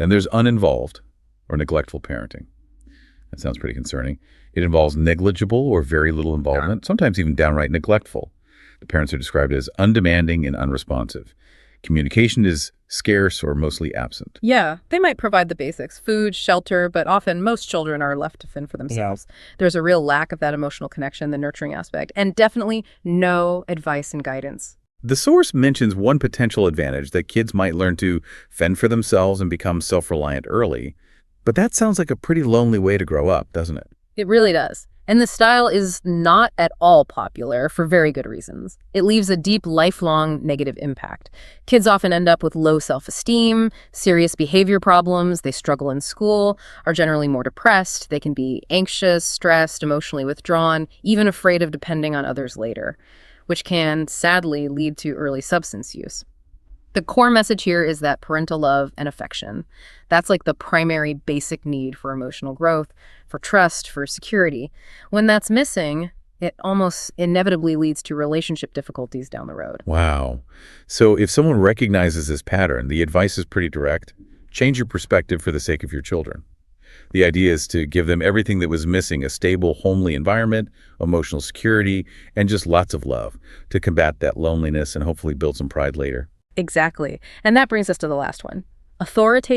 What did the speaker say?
Then there's uninvolved or neglectful parenting. That sounds pretty concerning. It involves negligible or very little involvement, sometimes even downright neglectful. The parents are described as undemanding and unresponsive. Communication is scarce or mostly absent. Yeah, they might provide the basics, food, shelter, but often most children are left to fend for themselves. There's a real lack of that emotional connection, the nurturing aspect, and definitely no advice and guidance. The source mentions one potential advantage, that kids might learn to fend for themselves and become self-reliant early. But that sounds like a pretty lonely way to grow up, doesn't it? It really does. And the style is not at all popular for very good reasons. It leaves a deep, lifelong negative impact. Kids often end up with low self-esteem, serious behavior problems, they struggle in school, are generally more depressed, they can be anxious, stressed, emotionally withdrawn, even afraid of depending on others later, which can, sadly, lead to early substance use. The core message here is that parental love and affection, that's like the primary basic need for emotional growth, for trust, for security. When that's missing, it almost inevitably leads to relationship difficulties down the road. Wow. So if someone recognizes this pattern, the advice is pretty direct. Change your perspective for the sake of your children. The idea is to give them everything that was missing: a stable, homely environment, emotional security, and just lots of love to combat that loneliness and hopefully build some pride later. Exactly. And that brings us to the last one. Authoritative